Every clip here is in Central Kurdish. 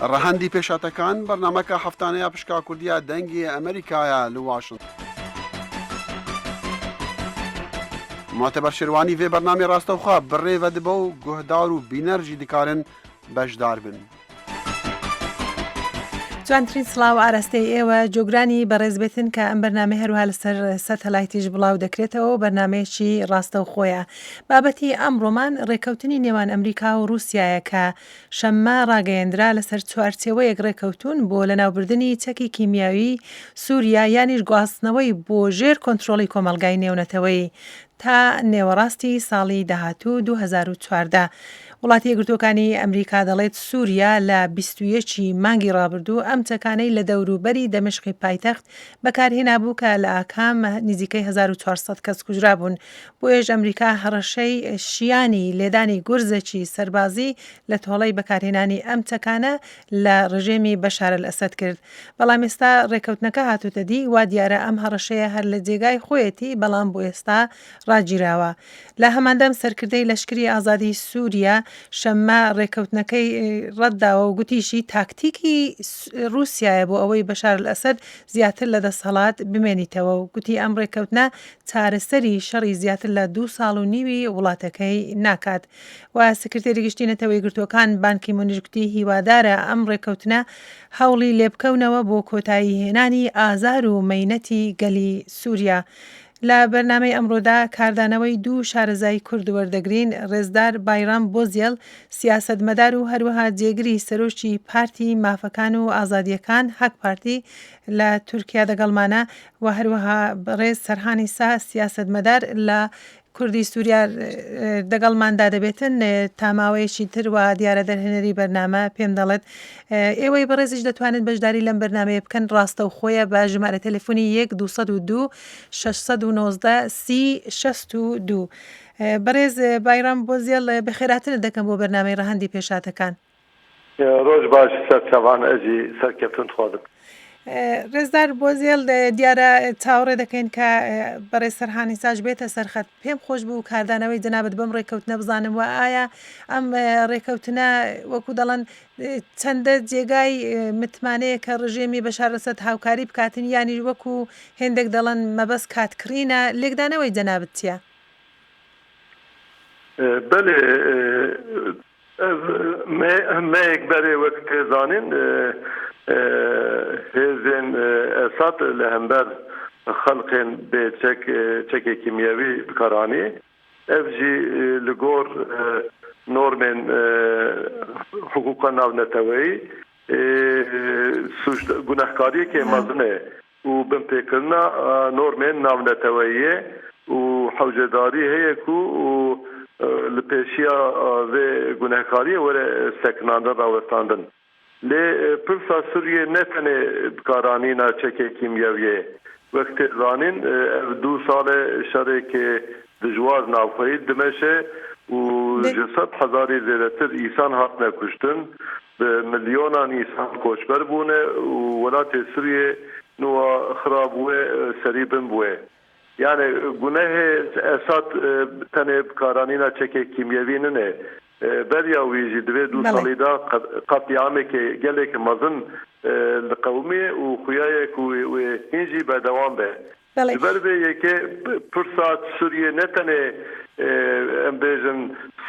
ڕەهەندی پێشاتەکان بەرنامەکە هەفتانەیە پشکا کوردیا دەنگی ئەمریکایە لە واشنگتن. معتبر شێروانی vê bernamê rastewxwe birrê vedibe û guhdar û bîner jî dikarin bejdar bin. جوانترین سڵاو ئاراستەی ئێوە جۆگرانی بەڕێزبێتن کە ئەم بەرنامە هەروها لەسەر سەتەلایتیش بڵاو دەکرێتەوە بەرنمەیەکی ڕاستە و خۆیە. بابەتی ئەمڕۆمان ڕێکەوتنی نێوان ئەمریکا و رووسایە کە شەممە ڕاگەیەندرا لەسەر چوارچێوەیەک ڕێکەوتون بۆ لەناوبردننی چەکی کیمیاوی سووریا یانیش گواستنەوەی بۆ ژێر کۆنتترۆلی کۆمەلگای نێونەتەوەی تا نێوەڕاستی ساڵی داهاتوو 2014. وڵاتی یەکگرتووەکانی ئەمریکا دەڵێت سووریا لە 21 مانگی ڕابردوو ئەم چەکانەی لە دەوروبەری دەمشقی پایتەخت بەکارهێنابوو کە لە ئاکام نزیکەی 1400 کەس کوژرا بوون. بۆیەش ئەمریکا هەڕەشەی شیانی لێدانی گورزێکی سەربازی لە تۆڵەی بەکارهێنانی ئەم چەکانە لە ڕژێمی بەشار ئەسەد کرد. بەڵام ئێستا ڕێکەوتنەکە هاتووتە دی وا دیارە ئەم هەڕەشەیە هەر لە جێگای خۆیەتی بەڵام بۆ ئێستا ڕاگیراوە. لە هەماندەم سەرکردەی لەشکری ئازادی سووریا شەممە ڕێکەوتنەکەی ڕەتداوە و گوتیشی تاکتیکی رووسایە بۆ ئەوەی بەشار ئەسەد زیاتر لە دەسەڵات بمێنیتەوە و گوتی ئەم ڕێکەوتنە چارەسەری شەڕی زیاتر لە 2 ساڵ و نیوی وڵاتەکەی ناکات. و سکرتێری گشتی نەتەوەی یەکگرتووەکان بانکی مۆنیژگوتی هیوادارە ئەم ڕێکەوتنە هەوڵی لێبکەونەوە بۆ کۆتایی هێنانی ئازار و مەینەتی گەلی سووریا. لە بەرنامەی ئەمڕۆدا کاردانەوەی 2 شارەزای کورد وەردەگرین ڕێزدار بایرام بۆزیێل سیاسەتمەدار و هەروەها جێگری سەرۆکی پارتی مافەکان و ئازادیەکان هەک پارتی لە تورکیا دەگەڵمانە و هەروەها ڕێز سەرهانی سا سیاسەتمەدار لە کوردی سووریا دەگەڵماندا دەبێتن تاماوەیەکی تر و دیارە دەرهێنەری بەرنامە پێم دەڵێت ئێوەی بەڕێزیش دەتوانن بەشداری لەم بەرنامەیە بکەن ڕاستە و خۆیە بە ژمارە تەلەفۆنی 1202 619 3062. بەڕێز بایرام بۆزیێڵ بەخێراتنە دەکەم بۆ بەرنامەی ڕەهەندی پێشاتەکان. ڕۆژ باش سەرچەوان ئەجی سەرکەوتن خۆدم. ڕێزدار بۆزیێڵ دیارە چاوەڕێ دەکەین کە بەڕێز سەرهانی ساش بێتە سەرخەت. پێم خۆش بوو کاردانەوەی جەنابەت بەم ڕێکەوتنە بزانم و ئایا ئەم ڕێکەوتنە وەکو دەڵێن چەندە جێگای متمانەیە کە ڕژێمی بەشار ئەسەد هاوکاری بکاتن یانی وەکو هێندێک دەڵێن مەبەست کاتکڕینە لێکدانەوەی جەنابەت چییە؟ بەێ مەیەک بەرێ وەک تێزانین هێزên ئەساد لە هەمبەر خەڵقên بێ çekê kîmyewî bikaranî ev jî li gor normên hukûka navneteweyî gunehkariyekê mezin e û binpêkirina normên navneteweyî û hewcedarî heye ku û li pêşiya vê gunehkariyê were sekinandin rawestandin. Lê pirsa Sûriyê ne tenê bikaranîna çekê kîmyewiyê wek zanîn ev 2 salê şerêkê dijwar navxweyî dimeşe û ji 100,000 zêdetir îsan hatine kuştin bi milyonan îsan koçber bûne û welatê Sûriyê nuwa xirab wê serî bin bûye. Yani gunehê Esad tenê bikaranîna çekê kîmyewî nine berya wî jî divê 2 salî da qetîamekê gelekî mezin li qewmê û xuyayek wê hîn jî berdewam be. Li ber vê yekê pirsa Sûriyê ne tenê em bêjin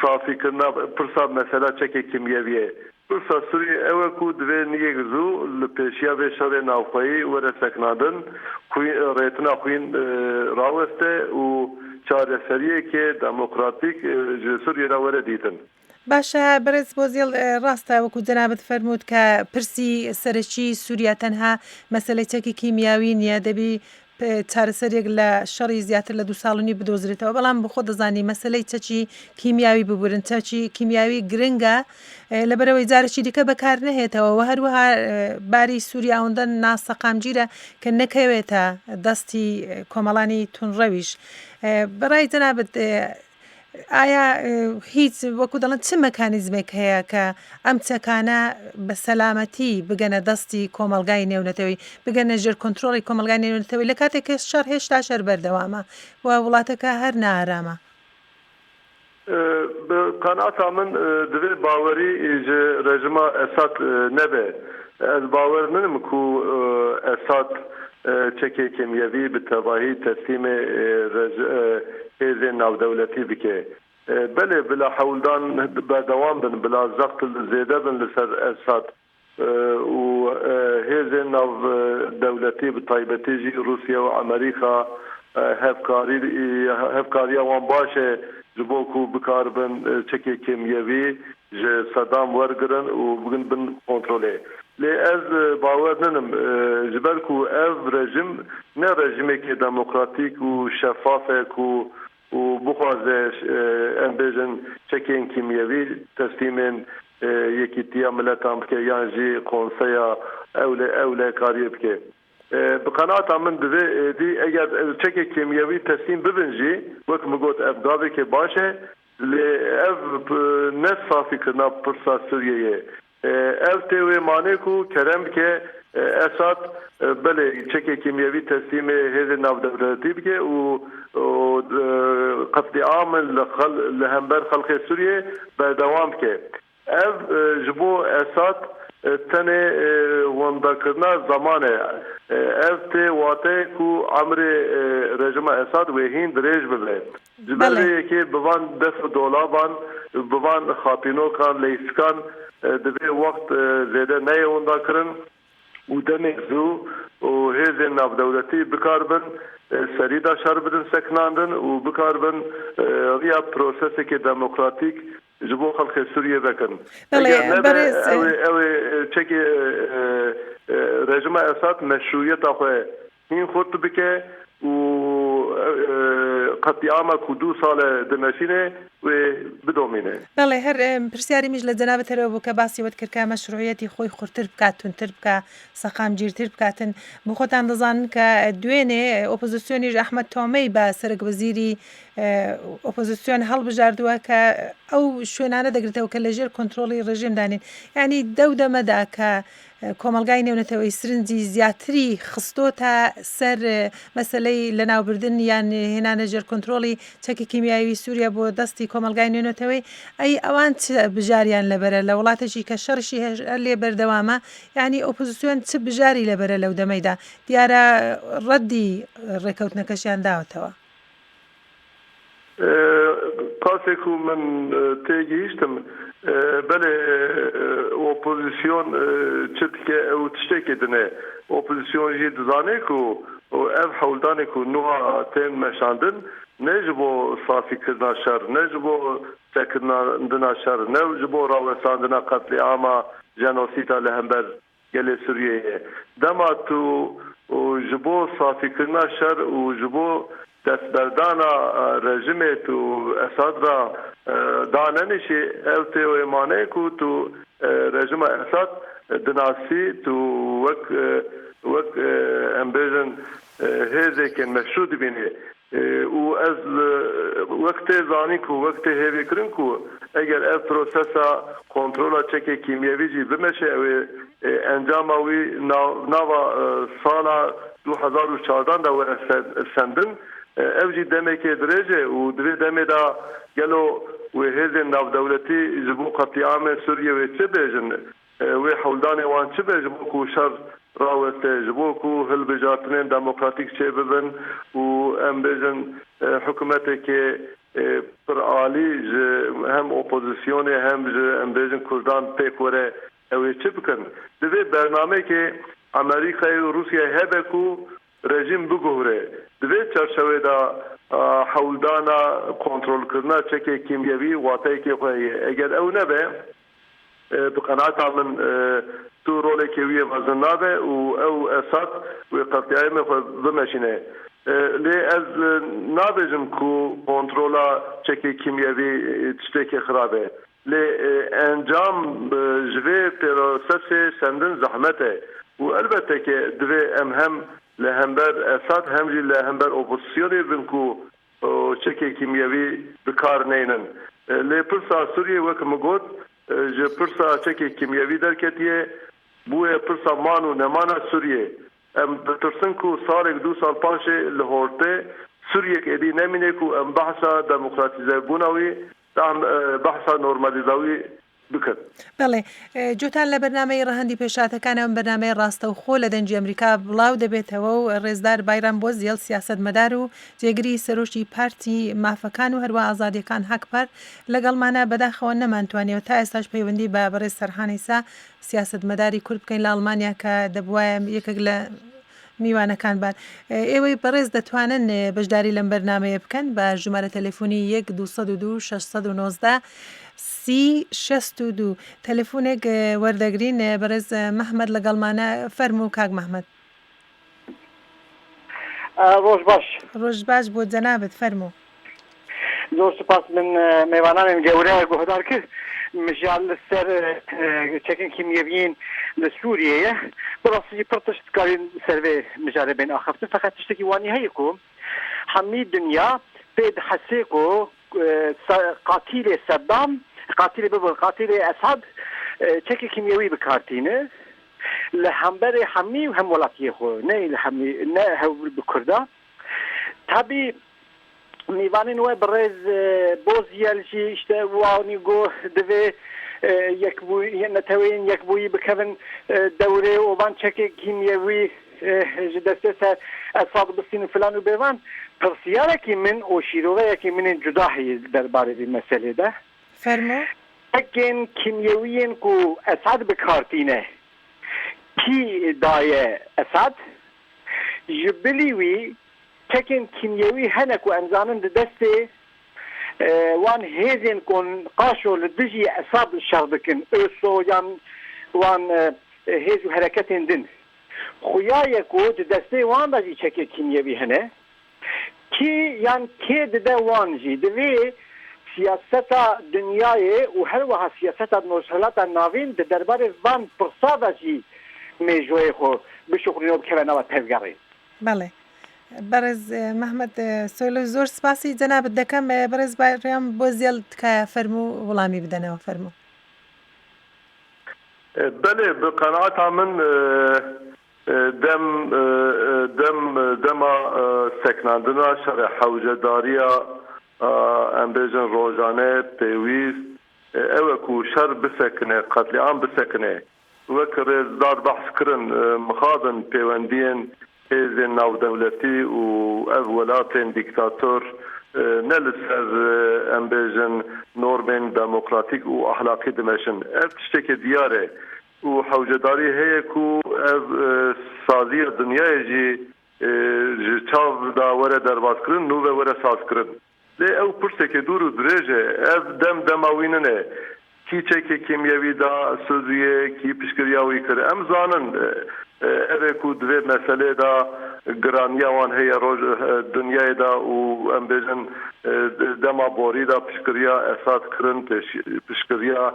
safîkirina pirsa mesela çekê kîmyewiyê. Pirsa Sûriyê ew e ku divê niyek zû li pêşiya vê şerê navxweyî were sekinandin rêtina xwîn raweste û çareseriyekê demokratîk ji Sûriyê re were dîtin. باشە بەڕێز بۆزیێڵ ڕاستە وەکو جەنابەت فەرمووت کە پرسی سەرەکی سووریا تەنها مەسەلەی چەکی کیمیاوی نییە دەبی چارەسەرێک لە شەڕی زیاتر لە 2 ساڵنی بدۆزرێتەوە بەڵام بخۆ دەزانی مەسەلەی چەکی کیمیاوی ببورن چەکی کیمیاوی گرنگە لەبەرەوەی جارێکی دیکە بەکار نەهێتەوە و هەروەها باری سووریا ئەوەندە ناسەقامگیرە کە نەکەوێتە دەستی کۆمەڵانی تونڕەویش. بەڕای جەنابەت ئایا هیچ وەکو دەڵێن چه مەکانیزمێک هەیە کە ئەم چەکانە بە سەلامەتی بگەنە دەستی کۆمەلگای نێونەتەوەی بگەنە ژێر کۆنتترۆڵی کۆمەلگای نێونەتەوەی لە کاتێک کە شەڕ هێشتا شەر بەردەوامە و وڵاتەکە هەر نائارامە؟ قناعتا من دوی باوری رژیم اساد نبه از باور نم کو اساد چکی کیمیاوی به تباهی تسلیم حزب ناودولتی بکه بله بلا حولدان به دوام بن بلا ضغط زیاده بن لسر اساد و حزب ناودولتی به طایبتی جی روسیا و امریکا هفکاری وان باشه جبوکو بکاربن چکی کیمیاوی صدام ورگرن و بگن بن کنترله لی از باور ننم جبرکو اف رژیم نه رژیمی که دموکراتیک و شفافه کو و بخوازه امبیجن چکین کیمیاوی تسلیمین یکی تیا ملتان بکه یانجی قونسیا اوله کاری بکه بقناعت من دی اگر چکی کیمیاوی تسلیم ببنجی وقت مگوت افداوی که باشه لی اف نصافی کرنا پرسا سوریه اف تیوی مانه کو کرم که اساد بله چکی کیمیاوی تسلیم حزب ناودولتی بکه و قتل عام لهمبر خلق سوریه به دوام که اف جبو اساد تنه وندکرنا زمانه افته واته کو عمر رژیم اساد وهین دریج بله جبله که بوان دف دولابان بوان خاپینو کان لیسکان دبی وقت زیاده نه وندکرن و دمزو و حزب ناودولتی بکاربن سریدا شربدن سکناندن و بکاربن ریا پروسسی که دموکراتیک جبو خلق سوریه بکن او چکی رژیم اساد مشروعیت آخوه این خود بکه و قطعاما که 2 سال دمشینه و بدومینه بله هر پرسیاری میج لجناب تر بو که باسی ود کرد که مشروعیتی خوی خورتر بکاتون تر بکا سقام جیرتر بکاتن بخوت اندازان که دوینه اپوزیسیونی احمد تومی با سرک وزیری اپوزیسیون هل بجاردوا که او شوینانه دگرته و که لجر کنترلی رژیم دانین یعنی دو مدا که کۆمەلگای نێونەتەوەی سرنجی زیاتری خستۆتە سەر مەسلەی لەناوبردن یان هێنانە ژێر کۆنترۆڵی چەکی کیمیاوی سووریا بۆ دەستی کۆمەلگای نوێنەتەوەی ئەی ئەوان چ بژاریان لەبەرە لە وڵاتێکی کە شەڕشی هەر لێ بەردەوامە یعنی ئۆپۆزیسیۆن چ بژاری لەبەرە لەو دەمەیدا دیارە ڕەدی ڕێکەوتنەکەشیان داوەتەوە پاسێک و من تێگەیشتم بله اپوزیسیون چتکه او تشتکی دنه اپوزیسیون جی دزانه کو اف حولدانه کو نوها تین مشاندن نجبو صافی کردنا شر نجبو سکردنا شر نجبو راوساندنا قتل عاما جنوسیتا لهمبر گل سوریه دما تو جبو صافی کردنا شر و جبو دستبردانا رژیم تو اساد را داننشی الته و ایمانه کو تو رژیم اساد دناسی تو وک امبیژن هزه که مشروط بینه و از وقت زانی کو وقت هیوی کرن کو اگر اف پروسسا کنترول چک کیمیاوی جی بمشه و انجام وی نوا سالا 2014 دا سندن اوجی دمه که درجه و دوی دمه دا گلو و حزب ناودولتی جبو قطعام سوریه و چه بیجن و حولدان وان چه بیجن کو شر راوسته جبو کو هل بجاتنین دموکراتیک چه ببن و ام بیجن حکومتی که پر عالی هم اپوزیسیون هم ام بیجن کردان پیک وره او چه بکن دوی برنامه که امریکای و روسیه هبه کو رژیم بگوره دوی چرشوه دا حولدانا کنترول کرنا چکه کیمیاوی واتایی که خواهیه اگر او نبه بقناعتا من تو روله کیوی وزن نابه و او اساد و قطعی میخواه بمشینه لی از نابجم کو کنترولا چکه کیمیاوی چتکی خرابه لی انجام جوه پروسس سندن زحمته و البته که دوی هم لهمبر اساد همجی لهمبر اپوزیسیونی بنکو چکی کیمیاوی بکار نینن لی پرسا سوریه وک مگود جه پرسا چکی کیمیاوی درکتیه بوی پرسا مانو نمانا سوریه ام بترسن کو سال 2 سال پانشه لهورته سوریه که ایدی نمینه کو ام بحثا دموکراتیزه بوناوی دام بحثا نورمالیزاوی بکرد. بەڵێ جوتان لە بەرنمەی ڕەهەندی پێشاتەکانەوە بەرنمەی ڕاستەوخۆ لە دەنجی ئەمریکا بڵاو دەبێتەوە و ڕێزدار بایرام بۆزیێل سیاسەتمەدار و جێگری سەرۆکی پارتی مافەکان و هەروە ئازادیەکان هەکپەر لەگەڵمانە بەداخەوە نەمانتوانێەوە تا ئێستاش پەیوەندی بە بەڕێز سەرحانیسا سیاسەتمەداری کورد بکەین لە ئەڵمانیا کە دەبواە یەکێک لە میوانەکان بار ئێوەی بەڕێز دەتوانن بەشداری لەم بەرنمەیە بکەن بە ژمارە تەلەفۆنی 1 619 32 تەلەفۆنێک وەردەگرین بەڕێز مەحمەد لەگەڵمانە فەرموو کاک مەحمەد. ڕۆژ باش بۆ جەنابەت فەرموو. زۆر سپاس من میوانانم گەورەیە گۆهدار کرد مژیان لەسەر چەکن کیمیەویین لە سووریەیە بەڕاستی پڕ تشتکارین سەروێ مژارە بین ئاخەفتن فقط تشتێکی وانی هەیە کو هەمی دنیا پێ دەحەسێ کو قاتیلێ سەدام قاتیلێ ئەساد چەکی کیمیەوی بکارتینە لە هەمبەرێ هەمی و هەم وڵاتیە خۆ نە هەو بکوردا تابی میوانین وای بەڕێز بۆزیێلژی شتە وانی گۆ دەوێ نەتەوەین یەکبووی بکەون دەورێ ئۆبان چەکێک کیمیەوی دەستێتە ئەساد بستین و فلان و بێوان پرسیارێکی من ئۆ شیرۆڤەیەکی منێن جودا هەیە دەربارەی مەسەلێدا فەرموو چەکێن کیمیەویین کو ئەساد بکارتینە کی دایە ئەساد ji bilî wî çekên kimyewî hene ku em zanin di destê wan hêzên kon qaşo li dijî esad şer dikin ÖSO yan wan hêz û hereketên din xuyaye ku di destê wan da jî çekê kimyewî hene kî yan kê dide wan jî divê siyaseta dunyayê û her wiha siyaseta nûselata navîn di derbarê van pirsa da jî mêjoyê xwe bişuxrîne û bikeve nava tevgerê. بەڵێ بەڕێز مەحمەد سۆیلۆ زۆر سپاسی جەنابەت دەکەم بەڕێز بایرام بۆزیێل تکایە فەرموو وەڵامی بدەنەوە فەرموو. بله بقناعتا من دما سکناندنا شر حوجداریا ام بیجن روزانه پیویست اوه کو شر بسکنه قتل عام بسکنه وک رزدار بحث کرن مخادن پیوندین هێزên navdewletî û ev welatên dîktatör ne li ser em bêjin normên demokratîk û ahlakî dimeşin. Ev tiştekê diyar e û hewcedarî heye ku ev saziya dinyayê jî ji çav da were derbaskirin nû ve were sazkirin. Lê ew pirsekê dûr û dirêj e ev dema wî nine kî çekê kimyewî da Sûriye kî piştgiriya wî kir em zanin evê ku divê meselê da giraniya wan heye roj dunyayê da û em bêjin dema borî da piştgiriya Esad kirin piştgiriya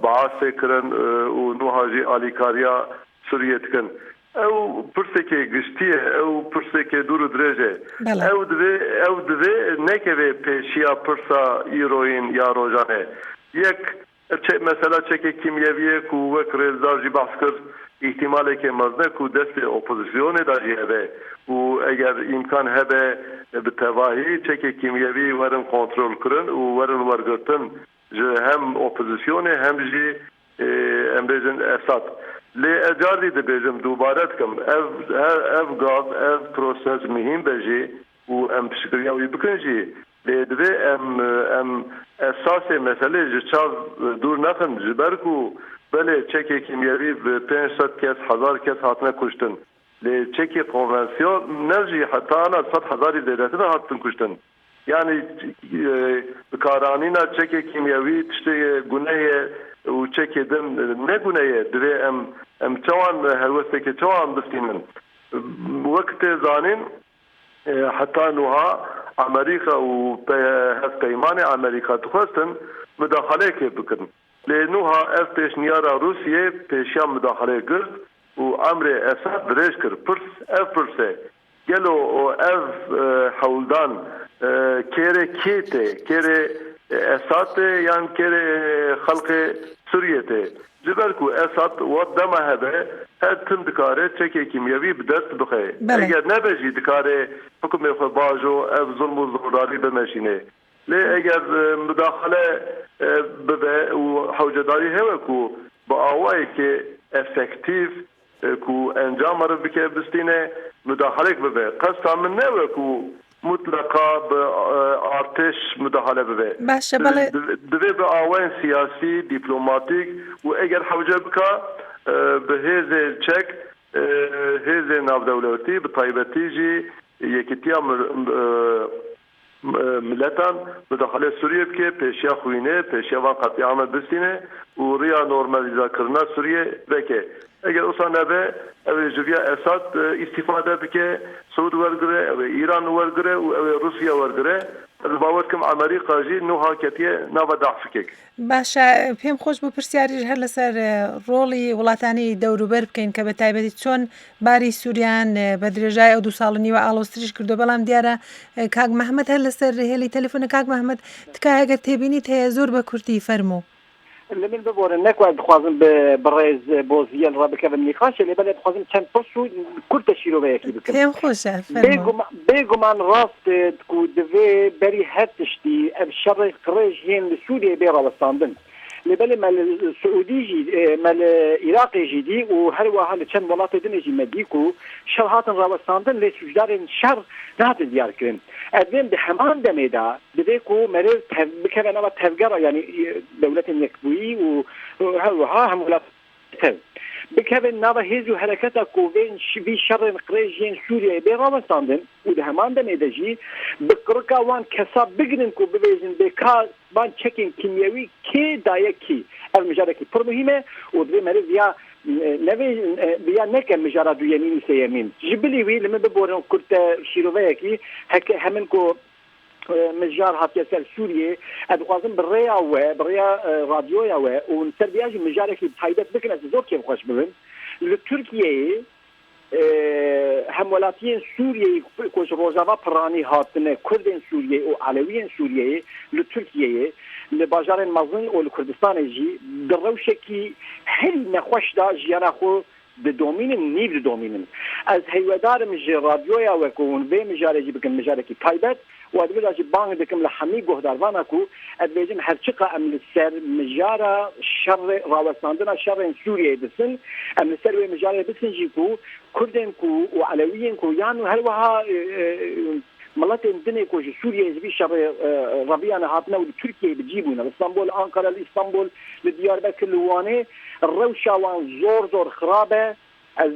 Baasê kirin û nûha jî alîkariya Sûriye dikin. Ew pirsekê giştî ye ew pirsekê dûr û dirêj e ew divê nekeve pêşiya pirsa îroyên ya rojan e yek mesela çekê kimyeviyê ku wek rêzdar jî behs kir ihtimaleke mezne ku destê opozisyonê da jî hebe û eger imkan hebe bi tevahî çekê kimyevî werin kontrol kirin û werin wergirtin ji hem opozisyonê hem jî em bêjin Esad. Lê ecarî dibêjim dubare dikim ev gav ev proses mihîm be jî û em piştgiriya wî bikin jî lê divê em esasê meselê ji çav dûr nexin ji ber ku belê çekê kimyevî bi 500 kes 1000 kes hatine kuştin. Lê çekê konvansiyonel jî heta 100,000 zêdetir hatin kuştin. Yani bikaranîna çekê kimyevî tiştê gunehê û çekê din ne gunehê divê em çawan helwestekê çawan bistînin. Wektê zanîn heta nûha Amerika û hevpeymanê Amerika dixwestin müdaxaleyekê bikin. Lê nûha ev pêşniyara Rûsyê pêşiya müdaxalê girt û emrê Esad dirêj kir. Ev pirse gelo ev hewldan kêrê kê tê kêrê Esad tê yan kêrê xelkê Sûriye tê. Ji ber ku Esad wat dema hebe her tim dikare çekê kimyevî bi dest bixe. Eger nebe jî dikare hikûmê xwe bajo ev zulm û zordarî bimeşîne. لێ ئەگەر مداخلە ببێ و حەوجەداری هەیە کو بە ئاوایەکێ ئەفەکتیڤ کو ئەنجام مرە بکە بستینێ مداخلێک ببێ قەستا من نەوە کو مطلقا بە ئارتش مداخلە ببێ باشە بەڵێ دەبێ بە ئاوایان سیاسی دیپلۆماتیک و ئەگەر حەوجە بکە بە هێزێ چەک هێزێ ناودەولەتی بە تایبەتیژی یەکێتیا ملەتان مداخلە سوریە بکێ پێشیا خوینێ پێشیاوان قەتیعامە بستینێ و ڕیا نۆرمالیزاکردنا سوریە بکێ ئەگەر ئەوسا نەبێ ئەوێ ژڤیا ئەساد ئیستیفادە بکێ سعود وەرگرێ ئەوێ ئیران وەرگرێ و ئەوێ رووسیا وەرگرێ باوەرکەم ئەمریکا ژی نوها کەتیە ناوە داعفکێک باشە پێم خۆش بۆ پرسیاریش هەر لەسەر ڕۆڵی وڵاتانی دەوروبەر بکەین کە بە تایبەتی چۆن باری سووریان بە درێژای ئەو 2 ساڵ و نیوە ئاڵۆستریش کردو بەڵام دیارە کاک مەحمەد هەر لەسەر هێلی تەلەفۆنە کاک مەحمەد تکایە ئەگەر تێبینیت هەیە زۆر بە کورتی فەرموو لە من ببۆرە نەکوات بخوازم بەڕێز بۆ زیل ڕابکەم نیخاشە لێ بەلێ بخوازم چەند پرس و کورتە شیرۆڤەیەکی بکەم پێم خۆشە بێگومان ڕاست و دەوێ بەری هەر تشتی ئەم شەڕی قڕێژ هێن لە سووریە بێ ڕاوەستاندن لێبەلێ مەل سعودیژی مەل عێراقیژی دی و هەروەها لە چەند وڵاتی دنێژی مەدیک و شەڕ هاتن ڕاوەستاندن لێ سوژدارên شەڕ نهاتن دیارکردن ئەدوێن بە هەمان دەمێدا دەبێت و مەرێ بکەنەوە تەڤگەڕە یعنی دەولەتên یەکبوویی و هەروەها هەموو وڵات بکەن ناوە هێز و هەرەکەتە کۆڤێن شوی شەڕên قڕێژên سووریە بێ ڕاوەستاندن و لە هەمان دەمێدەژی بقڕکا وان کەسا بگرن و ببێژن بێکا بان چەکên کیمیاوی کێ دایە کی ئەو مژارێکی پڕ مهمە و دەبێ مەرێ ڤیا بیا نەکە مژارە دوویەمین و سێیەمین ji bilî wî li min biborin kurte şîroveyekî hemin ku مجار هاتیه سر سوریه ادخوازم بریا و بریا رادیویا و اون سربیاجی مجارکی تایبت بکنه زور کم خوش ببین لترکیه همولاتین سوریه کوش روزاوا پرانی هاتنه کردین سوریه و علویین سوریه لترکیه لباجار مازن و لکردستان جی دروشکی هل نخوش دا جیانا خو بدومینن نیو دومینن از هیوادارم جی رادیویا و کون به مجارجی بکن مجارکی تایبت و ادویجی بانگ دکم لحمی گهداروانا کو ادویجم هرچقا ام لسر مجارا شر راوستاندنا شر سوریه بسن ام لسر و مجارا بسن جی کو کردن کو و علویین کو یعنی هر وها ملت الدنيا كوجي سوريا زبي شر ربيعنا هاتنا وتركيا بتجيبونا اسطنبول انقره اسطنبول لدياربكر لوانه الروشا وان زور خرابه از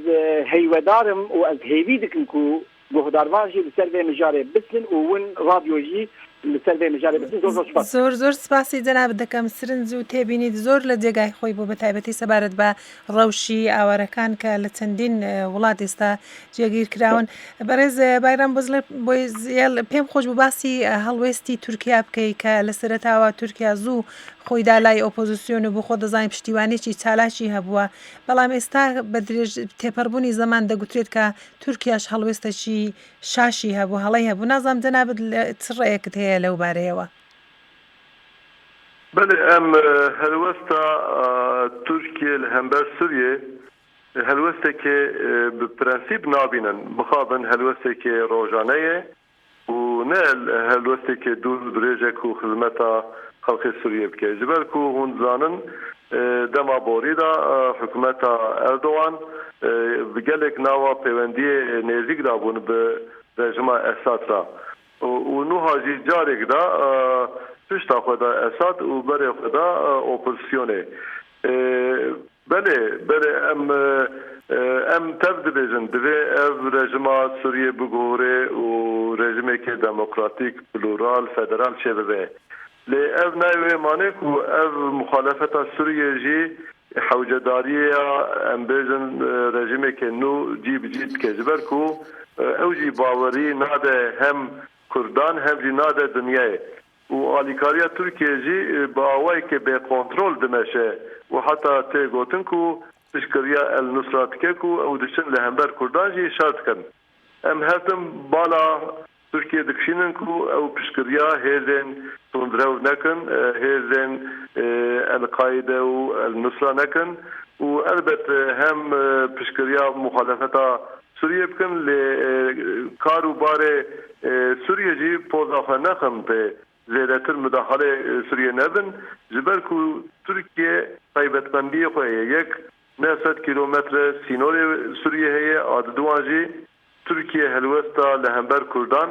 هيودارم واز هيفيدكم كو گهدارواجی لسر مجاری بسن و ون رادیوجی لسر مجاری بسن زۆر سپاسی جەناب دەکەم سرنج و تێبینیت زۆر لە جێگای خۆی بۆ بە تایبەتی سەبارەت بە ڕەوشی ئاوارەکان کە لە چەندین وڵات ئێستا جێگیر کراون بەڕێز بایرام بۆی زیێل پێم خۆش بوو باسی هەڵوێستی تورکیا بکەی کە لە سەرەتاوە تورکیا زوو خۆیدا لای ئۆپۆزیسیۆن و بۆ خۆ دەزانین پشتیوانێکی چالاکی هەبووە بەڵام ئێستا بە درێژ تێپەڕبوونی زەمان دەگوترێت کە تورکیاش هەڵوێستەکی شاشی هەبوو هەڵەی هەبوو نازام جەنابەت چ ڕێیەکت هەیە لەو بارەیەوە بله ام هەلوەستە تورکیە لە هەمبەر سوریە هەلوەستێکێ بپرەنسیب نابینن بخابن هەلوەستێکێ ڕۆژانەیە و نە هەلوەستێکێ دوور درێژێک و خزمەتە خەڵکی سوریە بکە جبەر و هون زانن دەما بۆریدا حکوومەتە ئەردۆوان gelek nava peyvendiyê nêzik dabûn bi rejima Esad ra û nuha jî carek da pişta xwe da Esad û berê xwe da opozisyonê belê em tev dibêjin divê ev rejima Sûriyê bigore û rejimekê demokratîk plural federal çê bibe lê ev nayê mane ku ev muxalefeta Sûriyê jî حوجداریه ام بیزن رژیمی که نو جیب جیت که جبر کو او جی باوری ناده هم کردان هم جی ناده دنیای و آلیکاریا ترکیه جی باوی که به کنترل دمشه و حتی تی گوتن کو پشکریا النصرات که کو او دشن لهمبر کردان جی شرط کن ام هستم بالا ترکیه دکشینن کو او پشکریا هیزن تندرو نکن هیزن القاعده و النصره نکن و البته هم پشکریا مخالفتا سوریه بکن ل کاروبار سوریه جی پوزاخ نخم به زیاتر مداخله سوریه نبن جبر کو ترکیه تایبەتمەندی خو یک 900 کیلومتر سینور سوریه هي عددوانجی ترکیه هلوستا لهمبر کردان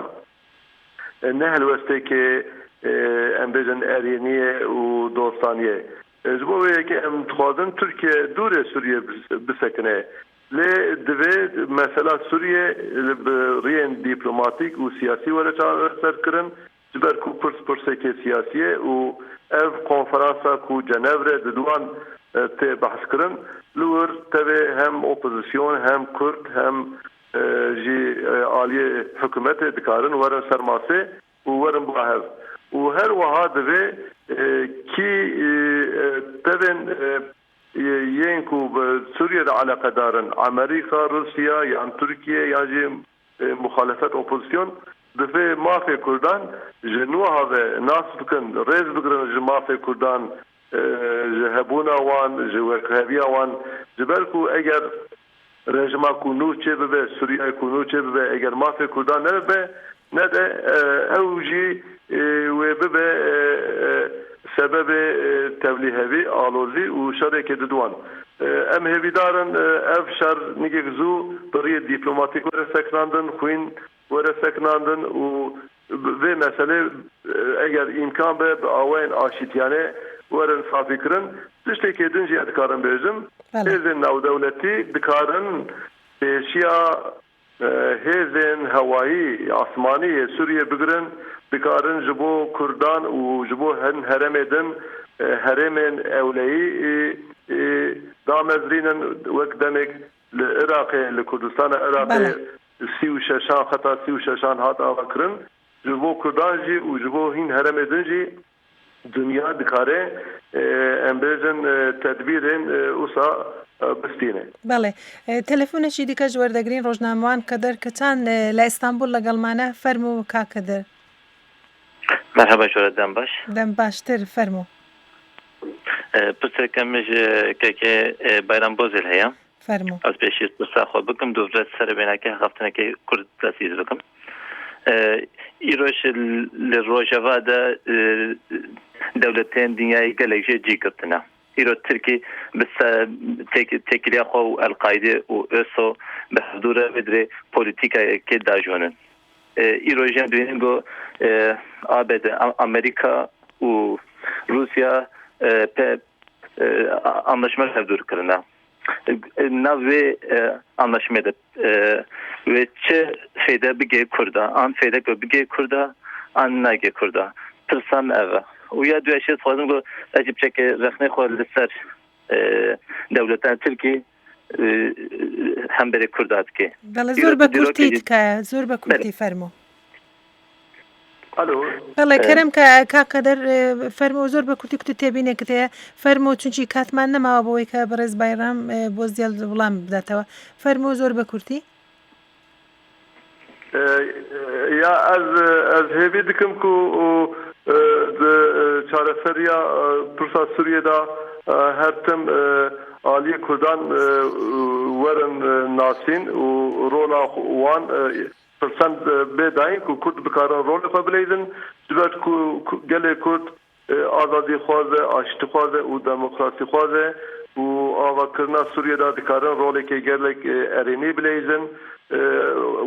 نه هلوسته که ام بجن ارینیه و دوستانیه جبوه که ام تخوازن ترکیه دور سوریه بسکنه لی دوی مثلا سوریه رین دیپلوماتیک و سیاسی وره سر کرن جبر کو پرسه که سیاسیه و ev konferansa ku Cenevre didwan te bahs kirin lur tevê hem opozisyon hem Kurd hem jî aliye hikûmetê dikarin werin ser masê û werin bihev û her wiha divê kî tevên yên ku bi Sûriyê alaqedarin Amerîka, Rusya yan Tirkiye yan jî muhalefet opozisyon divê mafê Kurdan ji niha ve nas bikin rêz bigirin ji mafê Kurdan ji hebûna wan ji wekheviya wan ji ber ku eger rejima ku nû çê bibe Sûriya ku nû çê bibe eger mafê Kurdan nebibe ne de ew jî wê bibe sebebê tevlîhevî alozî û şerekê didwan em hêvîdarin ev şer nigek zû bi rêyê dîplomatîk were seknandin xwîn were seknandin û vê meselê eger îmkan be bi awayên aşîtiyane werin safî kirin tiştekê din jî dikarin bêjim hêzên navdewletî dikarin pêşiya hêzên hewayî asmanî Sûriye bigirin dikarin ji bo Kurdan û ji bo herêmê din herêmên ewleyî damezrînin wek demek li Iraqê li Kurdistana Iraqê 36 heta 36 hat ava kirin ji bo Kurdan jî û ji bo hîn herêmê din jî dünya dikare em bêjin tedbîrên wisa bistîne. بەڵێ تەلەفۆنێکی دیکە ji وەردەگرین ڕۆژنامەوان کە دەرکەچان لە ئیستانبول لەگەڵمانە فەرموو کاکەدر مرحبا شورا دەم باش دەم باشتر فەرموو پرسێکەمش کەکێ بەیران بۆزل هەیە فەرموو ئەس پێشی پرساخۆ بکەم دوورە سەربێنەکە هەفتەنەکەی کورد دەسیز بکەم ئیرۆژ لە ڕۆژەوادا دەولەتێن دنیای گەلێک ژێ جێگرتنە îro Tirkî bi tekiliya xwe û Elqaîdê û ÖSO bi hevdûre vedrê polîtîkayekê dajonin. Îro jî dibînin got ABD, Amerîka û Rusya anlaşma hevdûr kirine. Nav vê anlaşmê de wê çi fêde bigê Kurda, an fêde ku bigê Kurda, an nagê Kurda. Tirsan ev e. û ya du eşê dixwazim got ecîb çekê rexnê xwe li ser dewleta Tirkî hemberê Kurda dike. بەڵێ زۆر بە کورتی تکایە زۆر بە کورتی فەرموو بەڵێ کەرم کە کاکەدەر فەرموو زۆر بە کورتی کوتی تێبینێکت هەیە فەرموو چونکی کاتمان نەماوە بەوەی کە بەڕێز بایرام بۆ زیاد وڵام بداتەوە فەرموو زۆر بە کورتی یا ez hêvî dikim ku çareseriya Pirsa Sûriyê da her tim aliyê Kurdan werin nasîn û rola wan pirsend bêdayîn ku Kurd bikarin rolê xwe bilêzin ji ber ku gelê Kurd azadî xwaze aşîtî xwaze û demokrasî xwaze û avakirina Sûriyê da dikarin rolekê gelek erênî bilêzin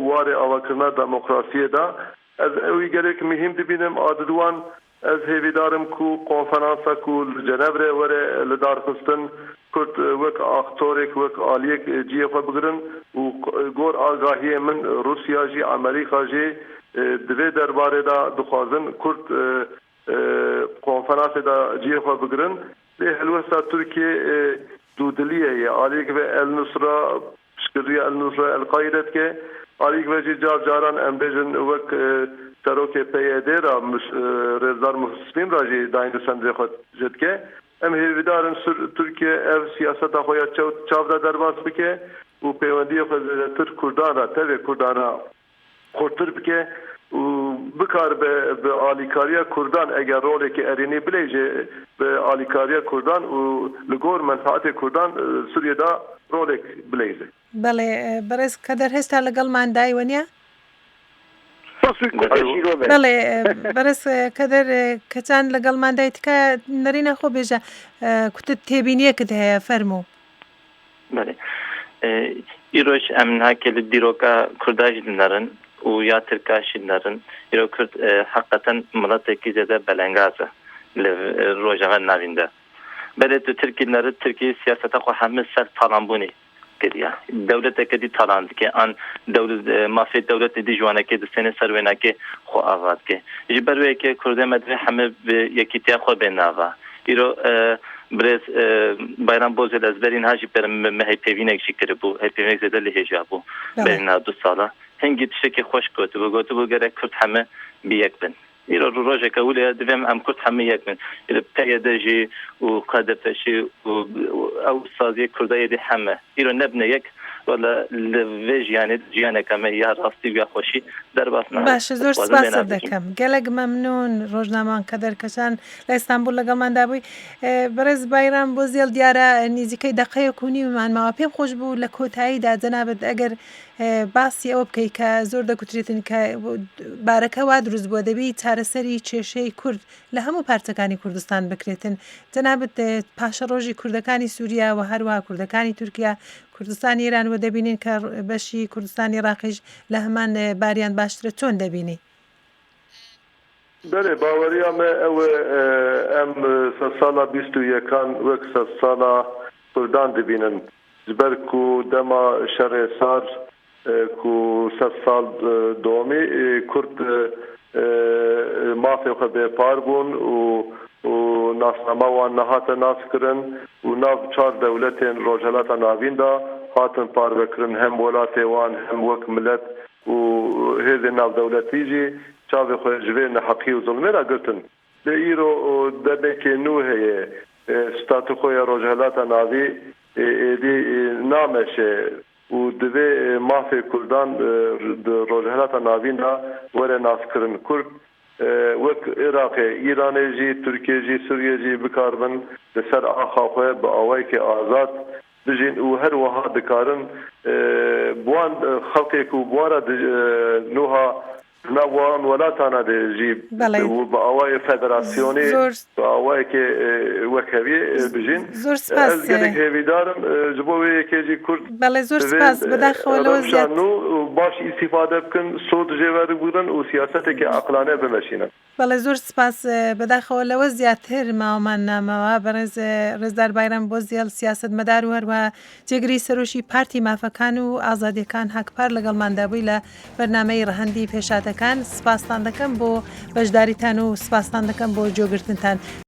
warê avakirina demokrasiyê da ez ew gelek mühim dibînim adidwan ez hêvîdarim ku konferansa ku li Cenevre were li darxistin Kurd wek aktorek wek aliyek ciyê xwe bigirin û gor agahiyê min Rusya jî Amerîka jî divê derbarê da dixwazin Kurd konferansê da ciyê xwe bigirin lê helwesta Tirkiye dûdiliyê ye aliyek ve El Nusra piştgiriya El Nusra El-Qaîde dike aliyek ve jî car caran em bêjin wek serokê PYD ra Rêzdar Muhsin ra jî dayîn sendê xwe ji dike em hêvîdarin Tirkiye ev siyaseta xwe ya çavda derbas bike û peywendiyê xwe zêdetir Kurdan ra tevê Kurdan ra xurtir bike û bikar bi alîkariya Kurdan eger rolekê erênî bilêje bi alîkariya Kurdan û li gor menfaetê Kurdan Sûriyê da rolek bilêje بەڵێ بەڕێز کەدەر هێستا لەگەڵمان دایوە نیە بەڵێ بەرز کەدەر کەچان لەگەڵماندای تکە نەرینە خۆ بێژە کوتت تێبینیەکت هەیە فەرموو. بله ایروش امن هکل دیروکا کرداج دنرن و یا ترکاش دنرن ایرو کرد حقیقتا ملت کی زده بلنگازه لروجه نوینده بله تو ترکی نرد ترکی سیاست خو همه سر طالبونی کردیا دولت کدی طالبان که آن دولت مافی دولت دی جوانه که دستنه سروینا که خو آواد که جبروی که کرده مدرسه همه به یکیتیا خو بناوا ایرو برز bayram bozul az berin haji per me pevinek şikri bu hepimiz de lehja bu berin 2 sala hangi tişeki hoş gotu bu gerek kurt hame biyekben iro roje kawle devem am kurt hame yekben ilo peydeji u qadafeshi u aw sazi kurdaye de hame iro nebne yek ولا لویج یعنی جیانه کمی یا راستی یا خوشی در باسنا باشه زور سپاس دکم گلگ ممنون روزنامه کە دەرکەسان لە ئیستانبول لەگەڵماندا بووی بەرز بایرام بۆ زێڵ دیارە نزیکەی دەقەیەک و نیومانماوە پێم خۆش بوو لە کۆتاییدا جەنابەت ئەگەر باسی ئەوە بکەی کە زۆر دەکوترێتن کە بارەکە وا دروست بووە دەبی چارەسەری کێشەی کورد لە هەموو پارچەکانی کوردستان بکرێتن جەنابەت پاشە ڕۆژی کوردەکانی سووریا و هەروە کوردەکانی تورکیا کوردستانی ایران و دەبینین کە بەشی کوردستانی عێراقیش لە هەمان باریان باشترە چۆن دەبینی؟ بله باوەریامە ئەوە ئەم ساڵا 21 وەک ساڵا کوردان دەبینن جبەر ku dema şerê sar ku 100 sal domî Kurd mafê xwe bêpar bûn û nasnama wan nehate naskirin û nav 4 dewletên Rojhilata Navîn da hatin parvekirin hem welatê wan hem wek millet û hêzên navdewletî jî çavê xwe ji vê neheqî û zulmê re girtin. Lê îro debekê nû heye statûxoya Rojhilata Navî êdî nameşe û divê mafê Kurdan di Rojhilata Navîn da were naskirin Kurd wek Iraqê, Îranê jî, Tirkiye jî, Sûriye jî bikarbin li ser axa xwe bi awayekê azad bijîn û her wiha dikarin wan xelkê ku wara nûha نوان ولاتانا de jî bi awayê federasyonê bi awayekê wekevî bijîn ez gelek hêvîdarim ji bo wê yekê jî Kurd rewşan û baş îstîfade bikin sod jêverî bûrin û siyaseteke aqlane bimeşînin. بەڵێ زۆر سپاس بەداخەوە لەوە زیاتر ماوەمان نامەوە بەڕێز ڕێزدار بایرام بۆ زیێڵ سیاسەتمەدار و هەروە جێگری سەرۆشی پارتی مافەکان و ئازادیەکان هەکپار لەگەڵماندا بووی لە بەرنامەی ڕەهەندی پێشاتەکان سپاستان دەکەم بۆ بەشداریتان و سپاستان دەکەم بۆ جۆگرتنتان.